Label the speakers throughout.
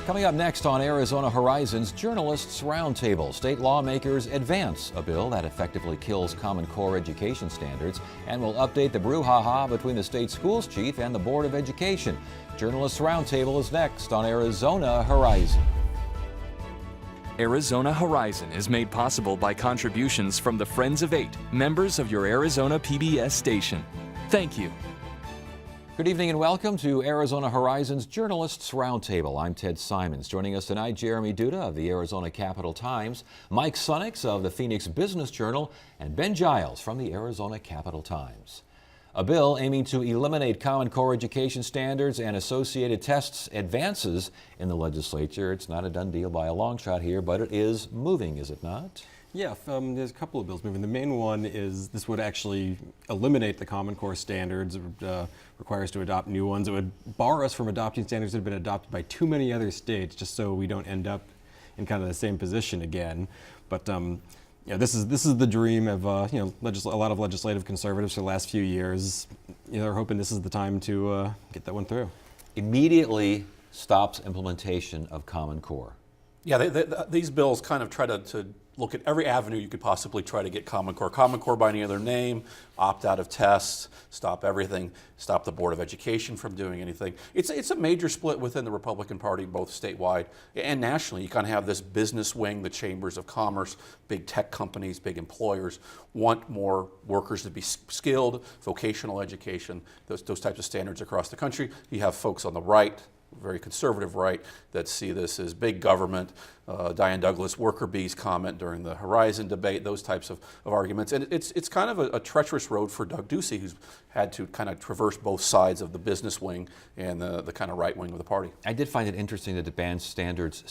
Speaker 1: Coming up next on Arizona Horizons Journalists Roundtable, state lawmakers advance a bill that effectively kills Common Core education standards and will update the brouhaha between the state schools chief and the Board of Education. Journalists Roundtable is next on Arizona Horizon.
Speaker 2: Arizona Horizon is made possible by contributions from the Friends of Eight, members of your Arizona PBS station. Thank you.
Speaker 1: Good evening and welcome to Arizona Horizons Journalists Roundtable. I'm Ted Simons. Joining us tonight, Jeremy Duda of the Arizona Capital Times, Mike Sunnix of the Phoenix Business Journal, and Ben Giles from the Arizona Capital Times. A bill aiming to eliminate Common Core education standards and associated tests advances in the legislature. It's not a done deal by a long shot here, but it is moving, is it not?
Speaker 3: Yeah, there's a couple of bills moving. The main one is this would actually eliminate the Common Core standards. It would require us to adopt new ones. It would bar us from adopting standards that have been adopted by too many other states, just so we don't end up in kind of the same position again. But yeah, this is the dream of a lot of legislative conservatives for the last few years. They're hoping this is the time to get that one through.
Speaker 1: Immediately stops implementation of Common Core.
Speaker 4: Yeah, these bills kind of try to look at every avenue you could possibly try to get Common Core. Common Core by any other name, opt out of tests, stop everything, stop the Board of Education from doing anything. It's a major split within the Republican Party, both statewide and nationally. You kind of have this business wing, the chambers of commerce, big tech companies, big employers want more workers to be skilled, vocational education, those types of standards across the country. You have folks on the right, very conservative right, that see this as big government. Diane Douglas, worker bees comment during the Horizon debate, those types of arguments. And it's kind of a treacherous road for Doug Ducey, who's had to kind of traverse both sides of the business wing and the kind of right wing of the party.
Speaker 1: I did find it interesting that it bans standards that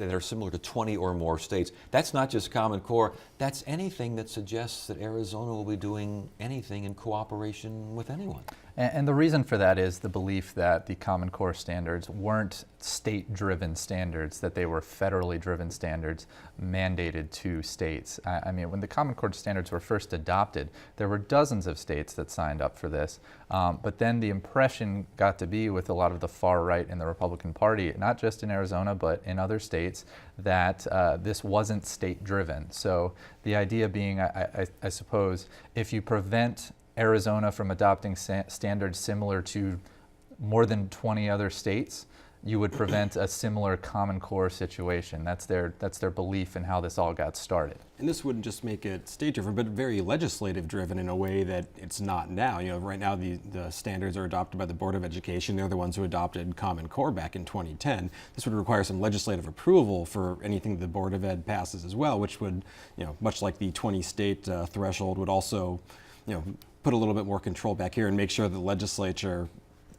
Speaker 1: are similar to 20 or more states. That's not just Common Core, that's anything that suggests that Arizona will be doing anything in cooperation with anyone.
Speaker 5: And the reason for that is the belief that the Common Core standards weren't state-driven standards, that they were federally driven standards mandated to states. I mean, when the Common Core standards were first adopted, there were dozens of states that signed up for this. But then the impression got to be with a lot of the far right in the Republican Party, not just in Arizona, but in other states, that this wasn't state-driven. So the idea being, I suppose, if you prevent Arizona from adopting standards similar to more than 20 other states, you would prevent a similar Common Core situation. That's their belief in how this all got started.
Speaker 3: And this wouldn't just make it state-driven, but very legislative-driven in a way that it's not now. Right now the standards are adopted by the Board of Education. They're the ones who adopted Common Core back in 2010. This would require some legislative approval for anything the Board of Ed passes as well, which would, much like the 20-state threshold, would also, put a little bit more control back here and make sure the legislature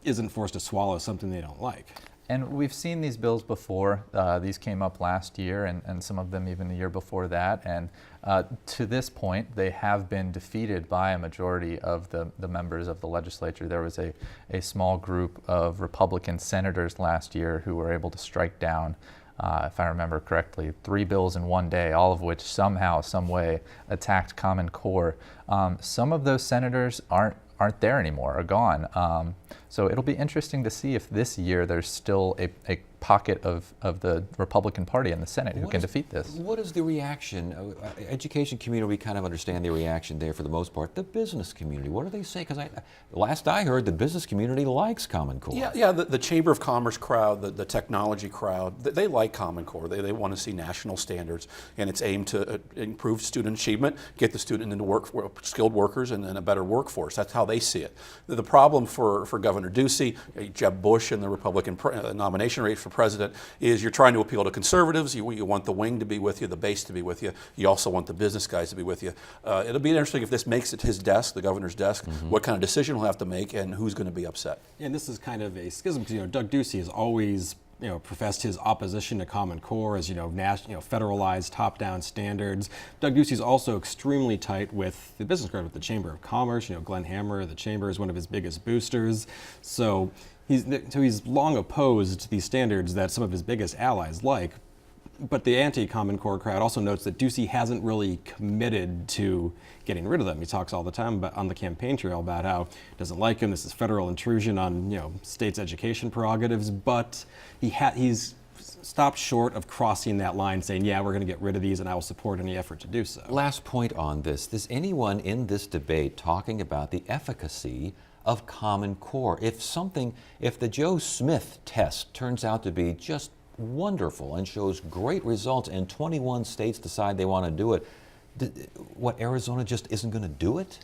Speaker 3: isn't forced to swallow something they don't like.
Speaker 5: And we've seen these bills before. These came up last year and some of them even the year before that. And to this point, they have been defeated by a majority of the members of the legislature. There was a small group of Republican senators last year who were able to strike down, if I remember correctly, 3 bills in one day, all of which somehow, some way attacked Common Core. Some of those senators aren't there anymore, are gone. So it'll be interesting to see if this year there's still a pocket of the Republican Party in the Senate who can defeat this.
Speaker 1: What is the reaction? Education community, we kind of understand the reaction there for the most part. The business community, what do they say? Because last I heard, the business community likes Common Core.
Speaker 4: Yeah, the Chamber of Commerce crowd, the technology crowd, they like Common Core. They want to see national standards, and it's aimed to improve student achievement, get the student into skilled workers and a better workforce. That's how they see it. The problem for Governor Ducey, Jeb Bush, and the Republican nomination race for president is you're trying to appeal to conservatives. You want the wing to be with you, the base to be with you. You also want the business guys to be with you. It'll be interesting if this makes it his desk, the governor's desk, what kind of decision he'll have to make and who's going to be upset.
Speaker 3: And this is kind of a schism because Doug Ducey has always professed his opposition to Common Core as federalized top-down standards. Doug Ducey's also extremely tight with the business crowd, with the Chamber of Commerce. Glenn Hammer, the Chamber, is one of his biggest boosters. So he's long opposed these standards that some of his biggest allies like. But the anti-Common Core crowd also notes that Ducey hasn't really committed to getting rid of them. He talks all the time about, on the campaign trail about how he doesn't like them. This is federal intrusion on states' education prerogatives. But he's stopped short of crossing that line, saying, "Yeah, we're going to get rid of these, and I will support any effort to do so."
Speaker 1: Last point on this: is anyone in this debate talking about the efficacy of Common Core? If the Joe Smith test turns out to be just wonderful and shows great results, and 21 states decide they want to do it, what, Arizona just isn't going to do it?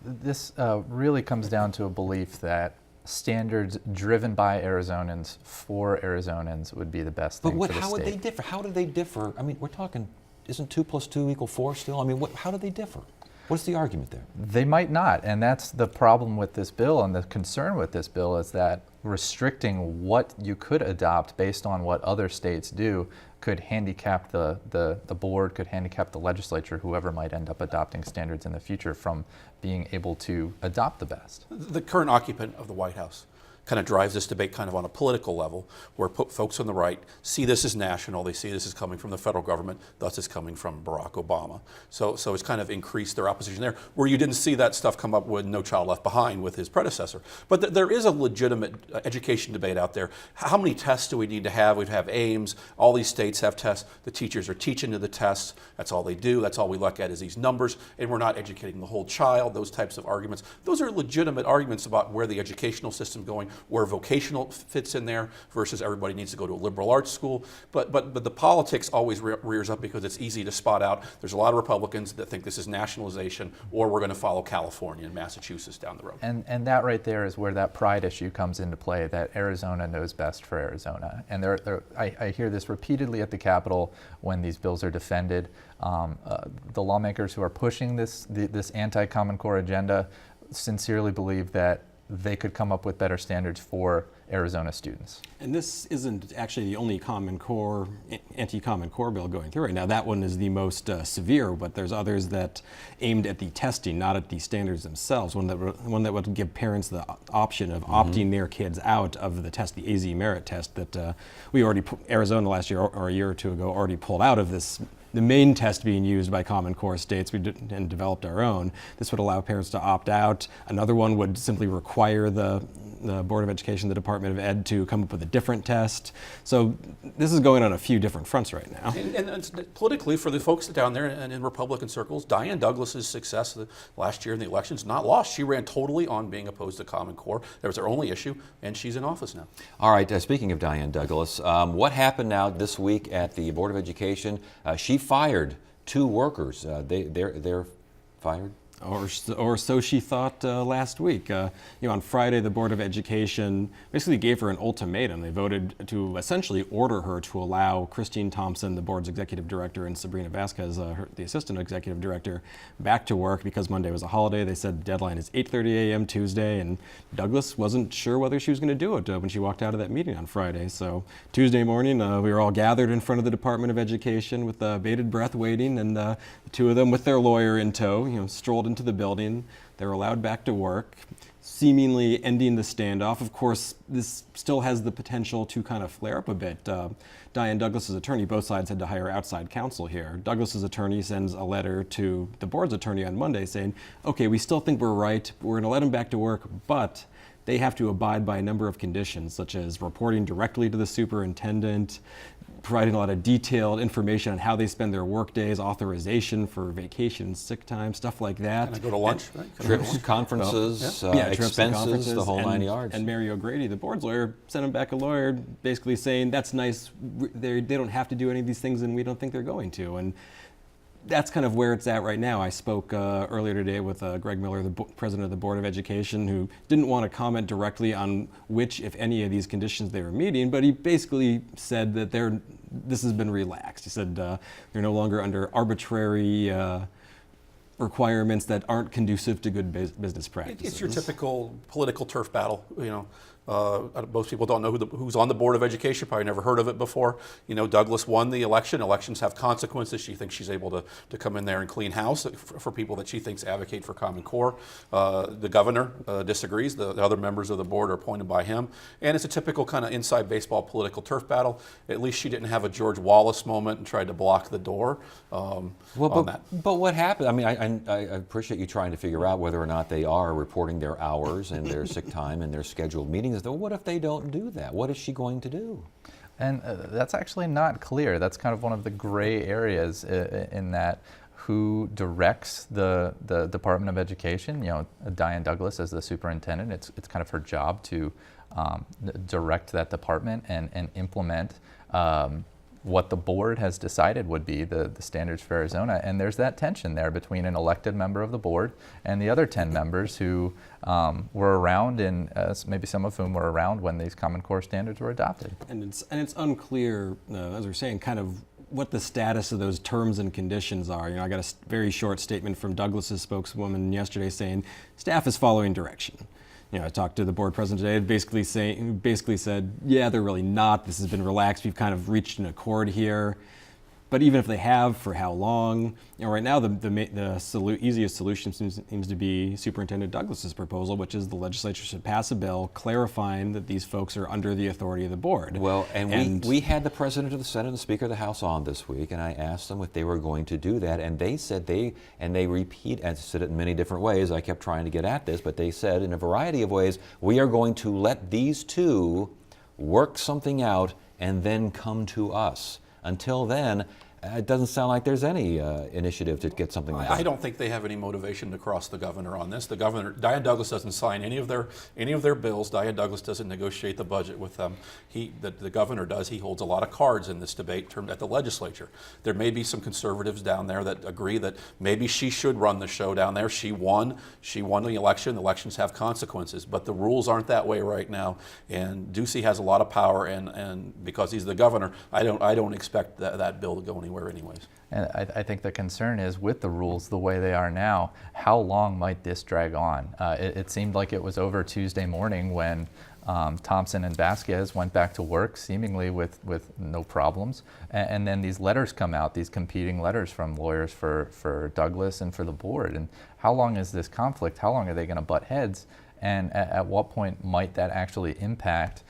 Speaker 5: This really comes down to a belief that standards driven by Arizonans for Arizonans would be the best thing for the state.
Speaker 1: How would they differ? How do they differ? I mean, we're talking, isn't 2 + 2 = 4 still? I mean, how do they differ? What's the argument there?
Speaker 5: They might not, and that's the problem with this bill, and the concern with this bill is that restricting what you could adopt based on what other states do could handicap the board, could handicap the legislature, whoever might end up adopting standards in the future, from being able to adopt the best.
Speaker 4: The current occupant of the White House kind of drives this debate kind of on a political level, where folks on the right see this as national, they see this as coming from the federal government, thus it's coming from Barack Obama. So it's kind of increased their opposition there, where you didn't see that stuff come up with No Child Left Behind with his predecessor. But there is a legitimate education debate out there. How many tests do we need to have? We have Ames, all these states have tests, the teachers are teaching to the tests, that's all they do, that's all we look at is these numbers, and we're not educating the whole child, those types of arguments. Those are legitimate arguments about where the educational system is going, where vocational fits in there versus everybody needs to go to a liberal arts school. But the politics always rears up because it's easy to spot out. There's a lot of Republicans that think this is nationalization, or we're going to follow California and Massachusetts down the road.
Speaker 5: And that right there is where that pride issue comes into play, that Arizona knows best for Arizona. And I hear this repeatedly at the Capitol when these bills are defended. The lawmakers who are pushing this anti-Common Core agenda sincerely believe that they could come up with better standards for Arizona students.
Speaker 3: And this isn't actually the only anti-Common Core bill going through right now. That one is the most severe, but there's others that aimed at the testing, not at the standards themselves. One that would give parents the option of opting their kids out of the test, the AZ merit test that Arizona last year or a year or two ago already pulled out of this. The main test being used by Common Core states, and developed our own. This would allow parents to opt out. Another one would simply require the Board of Education, the Department of Ed, to come up with a different test. So this is going on a few different fronts right now.
Speaker 4: And politically, for the folks down there and in Republican circles, Diane Douglas's success last year in the elections not lost. She ran totally on being opposed to Common Core. That was her only issue, and she's in office now.
Speaker 1: All right, speaking of Diane Douglas, what happened now this week at the Board of Education? She fired 2 workers. They're fired?
Speaker 3: Or so she thought last week. On Friday, the Board of Education basically gave her an ultimatum. They voted to essentially order her to allow Christine Thompson, the board's executive director, and Sabrina Vasquez, the assistant executive director, back to work because Monday was a holiday. They said the deadline is 8:30 a.m. Tuesday, and Douglas wasn't sure whether she was going to do it when she walked out of that meeting on Friday. So Tuesday morning, we were all gathered in front of the Department of Education with bated breath waiting, and the 2 of them with their lawyer in tow, strolled into the building. They were allowed back to work, seemingly ending the standoff. Of course, this still has the potential to kind of flare up a bit. Diane Douglas's attorney, both sides had to hire outside counsel here. Douglas's attorney sends a letter to the board's attorney on Monday saying, okay, we still think we're right. We're going to let them back to work, but they have to abide by a number of conditions, such as reporting directly to the superintendent, providing a lot of detailed information on how they spend their work days, authorization for vacation, sick time, stuff like that.
Speaker 4: Can I go to lunch? Right?
Speaker 1: Trips, conferences,
Speaker 3: trips and
Speaker 1: expenses,
Speaker 3: conferences,
Speaker 1: the whole 9 yards.
Speaker 3: And Mary O'Grady, the board's lawyer, sent him back a lawyer basically saying, that's nice, they don't have to do any of these things and we don't think they're going to. And that's kind of where it's at right now. I spoke earlier today with Greg Miller, the president of the Board of Education, who didn't want to comment directly on which, if any, of these conditions they were meeting, but he basically said that this has been relaxed. He said they're no longer under arbitrary requirements that aren't conducive to good business practices.
Speaker 4: It's your typical political turf battle. Most people don't know who's on the Board of Education, probably never heard of it before. Douglas won the election. Elections have consequences. She thinks she's able to come in there and clean house for people that she thinks advocate for Common Core. The governor disagrees. The other members of the board are appointed by him. And it's a typical kind of inside baseball political turf battle. At least she didn't have a George Wallace moment and tried to block the door on that.
Speaker 1: But what happened? I mean, I appreciate you trying to figure out whether or not they are reporting their hours and their sick time and their scheduled meetings. Though, what if they don't do that? What is she going to do?
Speaker 5: And that's actually not clear. That's kind of one of the gray areas in that who directs the Department of Education. Diane Douglas as the superintendent, it's kind of her job to direct that department and implement what the board has decided would be the standards for Arizona. And there's that tension there between an elected member of the board and the other 10 members who were around, and maybe some of whom were around when these Common Core standards were adopted.
Speaker 3: And it's unclear, as we're saying, kind of what the status of those terms and conditions are. I got a very short statement from Douglas's spokeswoman yesterday saying staff is following direction. I talked to the board president today, basically said, yeah, they're really not. This has been relaxed. We've kind of reached an accord here. But even if they have, for how long? Right now, the easiest solution seems to be Superintendent Douglas's proposal, which is the legislature should pass a bill clarifying that these folks are under the authority of the board.
Speaker 1: Well, and we had the President of the Senate and the Speaker of the House on this week, and I asked them if they were going to do that, and they said they repeat, and said it in many different ways. I kept trying to get at this, but they said in a variety of ways, we are going to let these two work something out and then come to us. Until then, it doesn't sound like there's any initiative to get something like that.
Speaker 4: I don't think they have any motivation to cross the governor on this. The governor, Diane Douglas, doesn't sign any of their bills. Diane Douglas doesn't negotiate the budget with them. The governor does. He holds a lot of cards in this debate at the legislature. There may be some conservatives down there that agree that maybe she should run the show down there. She won the election. Elections have consequences, but the rules aren't that way right now. And Ducey has a lot of power, and because he's the governor, I don't expect that bill to go anywhere anyways.
Speaker 5: And I think the concern is with the rules the way they are now, how long might this drag on? It seemed like it was over Tuesday morning when Thompson and Vasquez went back to work seemingly with no problems. And then these letters come out, these competing letters from lawyers for Douglas and for the board. And how long is this conflict? How long are they going to butt heads? And at what point might that actually impact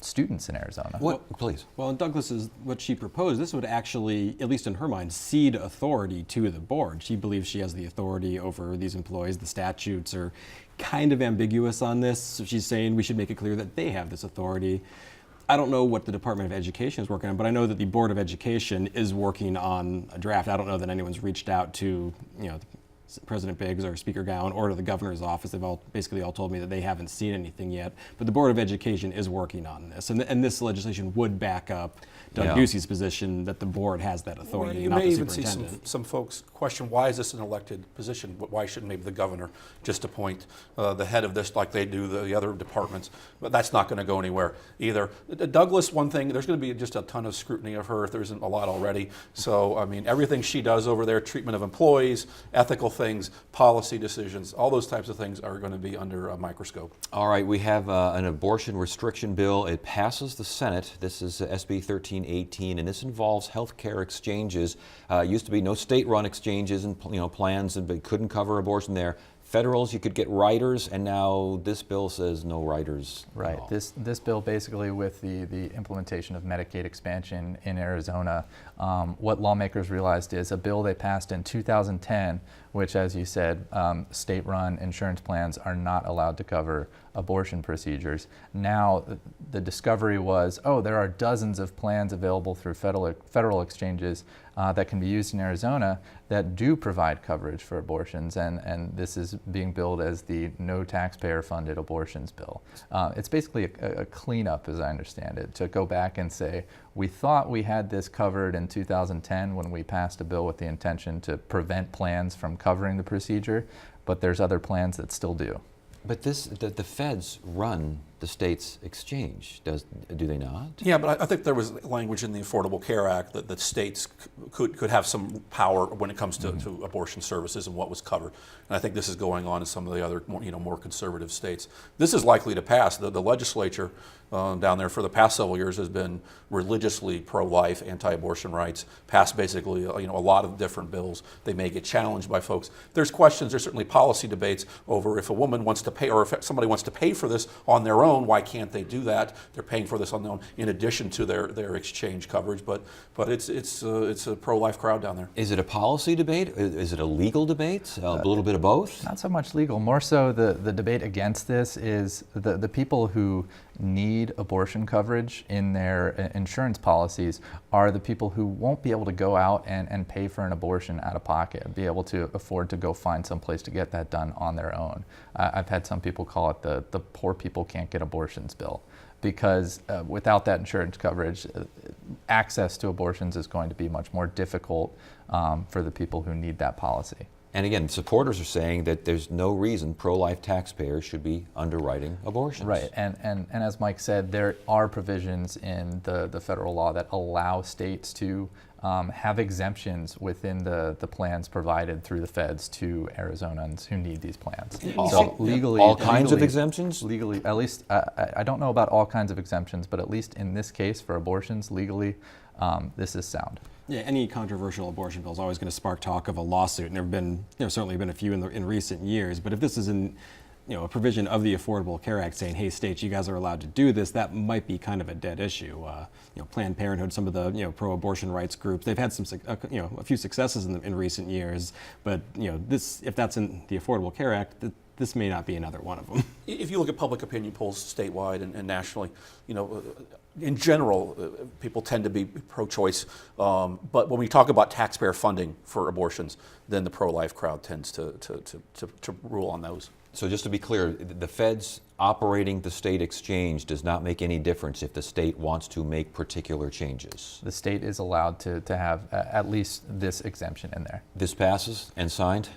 Speaker 5: students in Arizona?
Speaker 1: Please.
Speaker 3: Well, in Douglas's, what she proposed, this would actually, at least in her mind, cede authority to the board. She believes she has the authority over these employees. The statutes are kind of ambiguous on this, so she's saying we should make it clear that they have this authority. I don't know what the Department of Education is working on, but I know that the Board of Education is working on a draft. I don't know that anyone's reached out to, President Biggs or Speaker Gowan or to the governor's office. They've basically all told me that they haven't seen anything yet. But the Board of Education is working on this, and this legislation would back up Doug Ducey's position that the board has that authority,
Speaker 4: you
Speaker 3: not
Speaker 4: may
Speaker 3: the
Speaker 4: even see
Speaker 3: superintendent.
Speaker 4: some folks question, why is this an elected position? Why shouldn't maybe the governor just appoint the head of this like they do the other departments? But that's not going to go anywhere either. Douglas, one thing, there's going to be just a ton of scrutiny of her if there isn't a lot already. So, I mean, everything she does over there, treatment of employees, ethical things, policy decisions, all those types of things are going to be under a microscope.
Speaker 1: All right, we have an abortion restriction bill. It passes the Senate. This is SB 1318, and this involves health care exchanges. Used to be no state-run exchanges and plans, but couldn't cover abortion there. Federals, you could get riders, and now this bill says no riders.
Speaker 5: Right. This bill basically, with the implementation of Medicaid expansion in Arizona, what lawmakers realized is a bill they passed in 2010, which, as you said, state-run insurance plans are not allowed to cover abortion procedures. Now, the discovery was, there are dozens of plans available through federal exchanges that can be used in Arizona that do provide coverage for abortions, and this is being billed as the no taxpayer-funded abortions bill. It's basically a cleanup, as I understand it, to go back and say, we thought we had this covered in 2010 when we passed a bill with the intention to prevent plans from covering the procedure, but there's other plans that still do.
Speaker 1: But the feds run the states exchange, do they not?
Speaker 4: Yeah, but I think there was language in the Affordable Care Act that states could have some power when it comes to abortion services and what was covered. And I think this is going on in some of the other more conservative states. This is likely to pass. The legislature down there for the past several years has been religiously pro-life, anti-abortion rights, passed basically a lot of different bills. They may get challenged by folks. There's questions, there's certainly policy debates over if a woman wants to pay, or if somebody wants to pay for this on their own, why can't they do that? They're paying for this on their own in addition to their exchange coverage, but it's a pro-life crowd down there.
Speaker 1: Is it a policy debate? Is it a legal debate? A little bit of both?
Speaker 5: Not so much legal. More so the debate against this is the people who need abortion coverage in their insurance policies are the people who won't be able to go out and pay for an abortion out of pocket, be able to afford to go find some place to get that done on their own. I've had some people call it the poor people can't get abortions bill, because without that insurance coverage, access to abortions is going to be much more difficult for the people who need that policy.
Speaker 1: And again, supporters are saying that there's no reason pro-life taxpayers should be underwriting abortions.
Speaker 5: Right, and as Mike said, there are provisions in the federal law that allow states to have exemptions within the plans provided through the feds to Arizonans who need these plans. So legally,
Speaker 1: all kinds of exemptions?
Speaker 5: Legally, at least, I don't know about all kinds of exemptions, but at least in this case for abortions, legally, this is sound.
Speaker 3: Yeah, any controversial abortion bill is always going to spark talk of a lawsuit, and there have been, certainly been a few in recent years. But if this is a provision of the Affordable Care Act saying, "Hey, states, you guys are allowed to do this," that might be kind of a dead issue. Planned Parenthood, some of the pro-abortion rights groups, they've had some a few successes in recent years. But this, if that's in the Affordable Care Act, this may not be another one of them.
Speaker 4: If you look at public opinion polls statewide and nationally, in general, people tend to be pro-choice. But when we talk about taxpayer funding for abortions, then the pro-life crowd tends to rule on those.
Speaker 1: So just to be clear, the feds operating the state exchange does not make any difference if the state wants to make particular changes.
Speaker 5: The state is allowed to have at least this exemption in there.
Speaker 1: This passes and signed?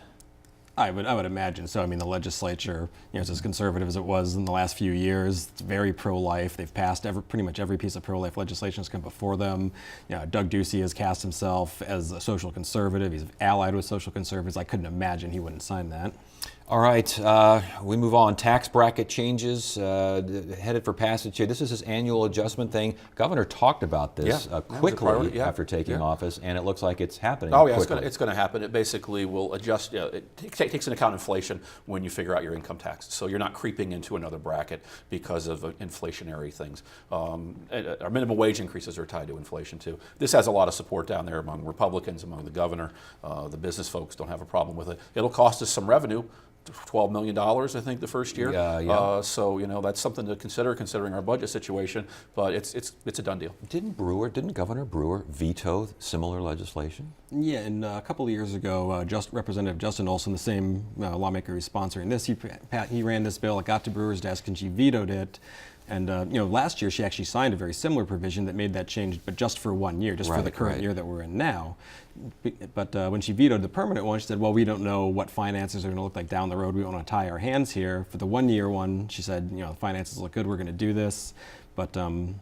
Speaker 3: I would imagine so. I mean, the legislature, is as conservative as it was in the last few years. It's very pro-life. They've passed pretty much every piece of pro-life legislation that's come before them. Doug Ducey has cast himself as a social conservative. He's allied with social conservatives. I couldn't imagine he wouldn't sign that.
Speaker 1: All right, we move on. Tax bracket changes headed for passage here. This is his annual adjustment thing. Governor talked about this quickly after taking office, and it looks like it's happening.
Speaker 4: Oh yeah,
Speaker 1: quickly.
Speaker 4: it's going to happen. It basically will adjust. It takes into account inflation when you figure out your income tax, so you're not creeping into another bracket because of inflationary things. Our minimum wage increases are tied to inflation too. This has a lot of support down there among Republicans, among the governor. The business folks don't have a problem with it. It'll cost us some revenue. $12 million, I think, the first year. So that's something to consider, considering our budget situation. But it's a done deal.
Speaker 1: Didn't Governor Brewer veto similar legislation?
Speaker 3: Yeah, and a couple of years ago, Representative Justin Olson, the same lawmaker who's sponsoring this, he ran this bill. It got to Brewer's desk, and she vetoed it. And last year she actually signed a very similar provision that made that change, but just for 1 year, just for the current year that we're in now. But when she vetoed the permanent one, she said, well, we don't know what finances are going to look like down the road. We don't want to tie our hands here. For the 1 year one, she said, the finances look good. We're going to do this. But Doug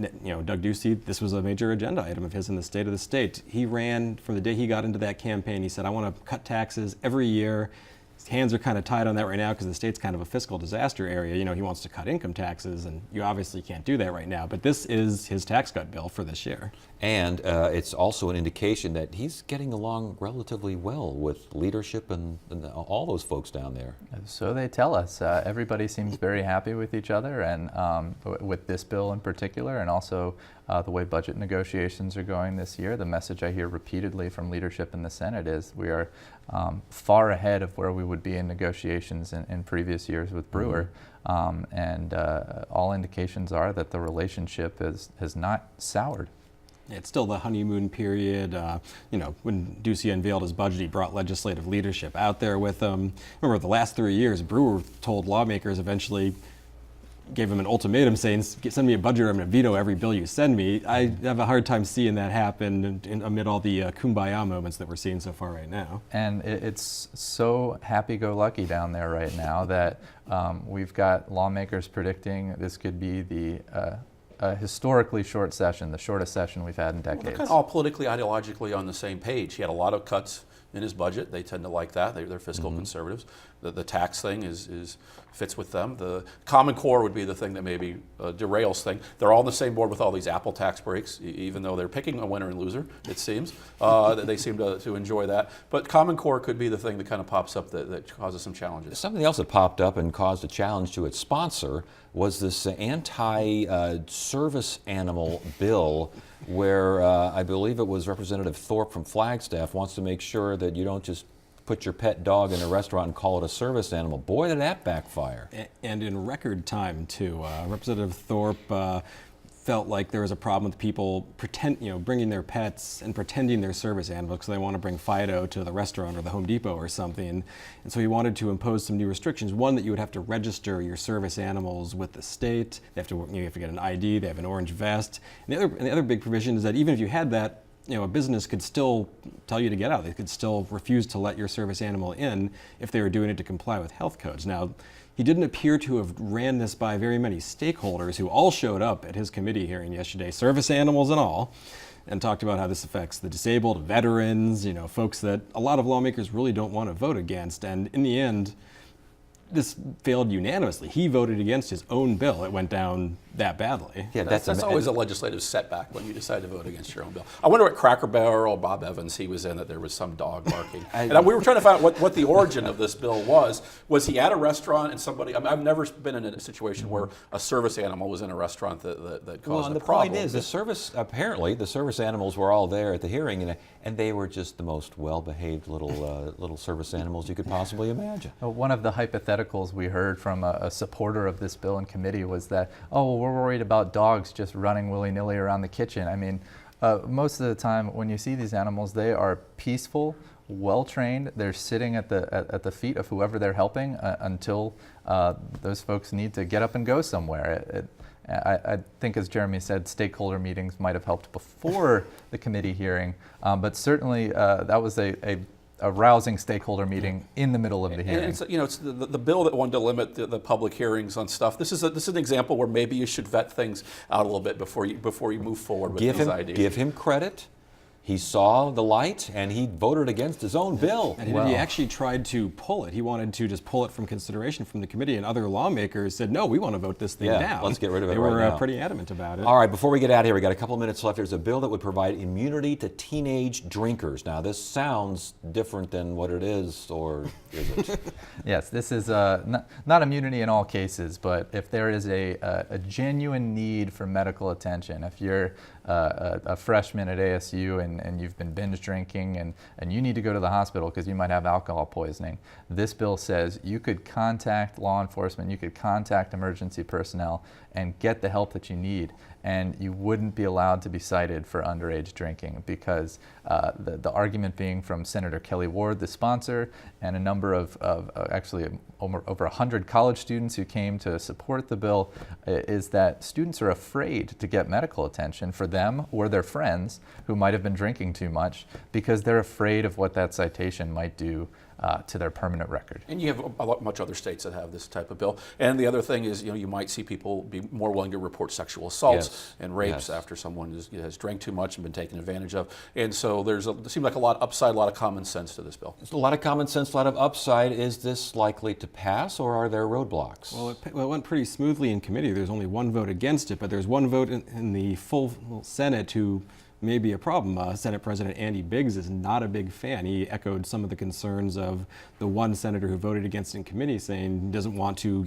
Speaker 3: Ducey, this was a major agenda item of his in the state of the state. He ran from the day he got into that campaign. He said, I want to cut taxes every year. His hands are kind of tied on that right now because the state's kind of a fiscal disaster area. He wants to cut income taxes, and you obviously can't do that right now. But this is his tax cut bill for this year.
Speaker 1: And it's also an indication that he's getting along relatively well with leadership and all those folks down there.
Speaker 5: So they tell us. Everybody seems very happy with each other, and with this bill in particular, and also the way budget negotiations are going this year. The message I hear repeatedly from leadership in the Senate is we are far ahead of where we would be in negotiations in previous years with Brewer. And all indications are that the relationship has not soured.
Speaker 3: It's still the honeymoon period. When Ducey unveiled his budget, he brought legislative leadership out there with him. Remember, the last 3 years, Brewer told lawmakers eventually, gave him an ultimatum saying, send me a budget or I'm going to veto every bill you send me. I have a hard time seeing that happen amid all the kumbaya moments that we're seeing so far right now.
Speaker 5: And it's so happy-go-lucky down there right now that we've got lawmakers predicting this could be a historically short session, the shortest session we've had in decades.
Speaker 4: They're kind of all politically, ideologically on the same page. He had a lot of cuts in his budget. They tend to like that. They're fiscal conservatives. The tax thing fits with them. The Common Core would be the thing that maybe derails things. They're all on the same board with all these Apple tax breaks, even though they're picking a winner and loser, it seems. They seem to enjoy that. But Common Core could be the thing that kind of pops up that causes some challenges.
Speaker 1: Something else that popped up and caused a challenge to its sponsor was this anti-service animal bill where I believe it was Representative Thorpe from Flagstaff wants to make sure that you don't just put your pet dog in a restaurant and call it a service animal. Boy, did that backfire.
Speaker 3: And in record time, too. Representative Thorpe felt like there was a problem with people bringing their pets and pretending they're service animals because they want to bring Fido to the restaurant or the Home Depot or something. And so he wanted to impose some new restrictions. One, that you would have to register your service animals with the state. You have to get an ID. They have an orange vest. And the other big provision is that even if you had that, a business could still tell you to get out. They could still refuse to let your service animal in if they were doing it to comply with health codes. Now, he didn't appear to have ran this by very many stakeholders who all showed up at his committee hearing yesterday, service animals and all, and talked about how this affects the disabled, veterans, folks that a lot of lawmakers really don't want to vote against. And in the end, this failed unanimously. He voted against his own bill. It went down that badly.
Speaker 1: Yeah,
Speaker 4: That's always a legislative setback when you decide to vote against your own bill. I wonder what Cracker Barrel or Bob Evans he was in that there was some dog barking. And we were trying to find out what the origin of this bill was. Was he at a restaurant and somebody? I've never been in a situation where a service animal was in a restaurant that caused
Speaker 1: well, and
Speaker 4: a
Speaker 1: the
Speaker 4: problem.
Speaker 1: point is, the service animals were all there at the hearing, and they were just the most well-behaved little service animals you could possibly imagine.
Speaker 5: One of the hypotheticals we heard from a supporter of this bill in committee was that, we're worried about dogs just running willy-nilly around the kitchen. I mean, most of the time when you see these animals, they are peaceful, well-trained. They're sitting at the feet of whoever they're helping until those folks need to get up and go somewhere. I think, as Jeremy said, stakeholder meetings might have helped before the committee hearing, but certainly that was a rousing stakeholder meeting in the middle of the hearing.
Speaker 4: And it's the bill that wanted to limit the public hearings on stuff. This is an example where maybe you should vet things out a little bit before you move forward with these ideas.
Speaker 1: Give him credit. He saw the light and he voted against his own bill.
Speaker 3: And he actually tried to pull it. He wanted to just pull it from consideration from the committee, and other lawmakers said, no, we want to vote this thing down.
Speaker 1: Let's get rid of it
Speaker 3: They
Speaker 1: right
Speaker 3: were
Speaker 1: now.
Speaker 3: pretty adamant about it.
Speaker 1: All right, before we get out of here, we got a couple of minutes left. There's a bill that would provide immunity to teenage drinkers. Now, this sounds different than what it is, or is it?
Speaker 5: Yes, this is not immunity in all cases, but if there is a genuine need for medical attention, if you're a freshman at ASU and you've been binge drinking and you need to go to the hospital because you might have alcohol poisoning, this bill says you could contact law enforcement, you could contact emergency personnel and get the help that you need. And you wouldn't be allowed to be cited for underage drinking because the argument being from Senator Kelly Ward, the sponsor, and a number of actually over 100 college students who came to support the bill is that students are afraid to get medical attention for them or their friends who might have been drinking too much because they're afraid of what that citation might do to their permanent record.
Speaker 4: And you have much other states that have this type of bill. And the other thing is, you might see people be more willing to report sexual assaults and rapes after someone has drank too much and been taken advantage of. And so there seems like a lot of upside, a lot of common sense to this bill.
Speaker 1: There's a lot of common sense, a lot of upside. Is this likely to pass, or are there roadblocks?
Speaker 3: Well, it went pretty smoothly in committee. There's only one vote against it, but there's one vote in the full Senate who may be a problem. Senate President Andy Biggs is not a big fan. He echoed some of the concerns of the one senator who voted against it in committee, saying he doesn't want to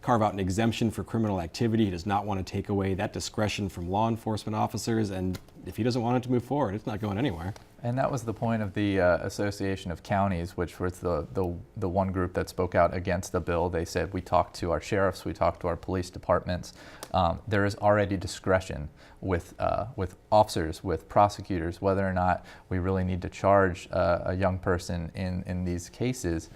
Speaker 3: carve out an exemption for criminal activity. He does not want to take away that discretion from law enforcement officers, and if he doesn't want it to move forward, it's not going anywhere.
Speaker 5: And that was the point of the Association of Counties, which was the one group that spoke out against the bill. They said, we talked to our sheriffs, we talked to our police departments. There is already discretion with officers, with prosecutors, whether or not we really need to charge a young person in these cases.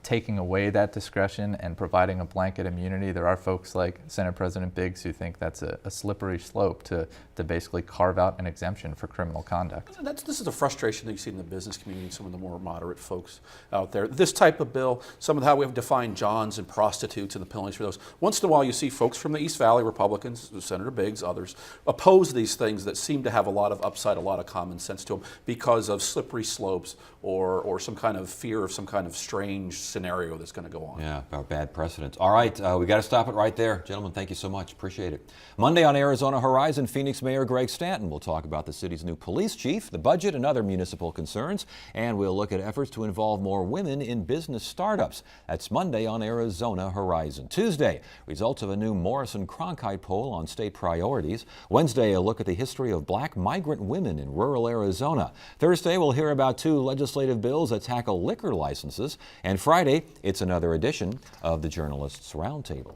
Speaker 5: taking away that discretion and providing a blanket immunity. There are folks like Senate President Biggs who think that's a slippery slope to basically carve out an exemption for criminal conduct.
Speaker 4: This is a frustration that you see in the business community, some of the more moderate folks out there. This type of bill, some of how we have defined Johns and prostitutes and the penalties for those. Once in a while you see folks from the East Valley, Republicans, Senator Biggs, others, oppose these things that seem to have a lot of upside, a lot of common sense to them because of slippery slopes or some kind of fear of some kind of strange scenario that's going to go on.
Speaker 1: Yeah, about bad precedents. All right, we got to stop it right there. Gentlemen, thank you so much. Appreciate it. Monday on Arizona Horizon, Phoenix Mayor Greg Stanton will talk about the city's new police chief, the budget, and other municipal concerns. And we'll look at efforts to involve more women in business startups. That's Monday on Arizona Horizon. Tuesday, results of a new Morrison Cronkite poll on state priorities. Wednesday, a look at the history of black migrant women in rural Arizona. Thursday, we'll hear about 2 legislative bills that tackle liquor licenses. And Friday, it's another edition of the Journalists Roundtable.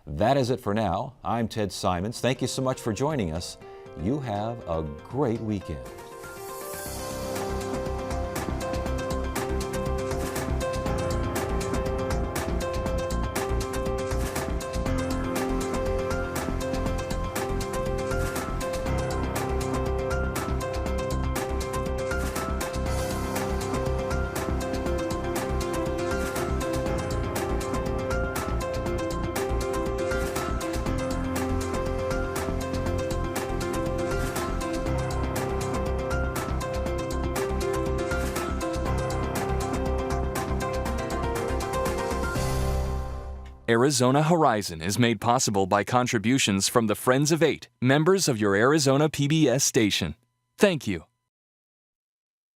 Speaker 1: That is it for now. I'm Ted Simons. Thank you so much for joining us. You have a great weekend.
Speaker 2: Arizona Horizon is made possible by contributions from the Friends of 8, members of your Arizona PBS station. Thank you.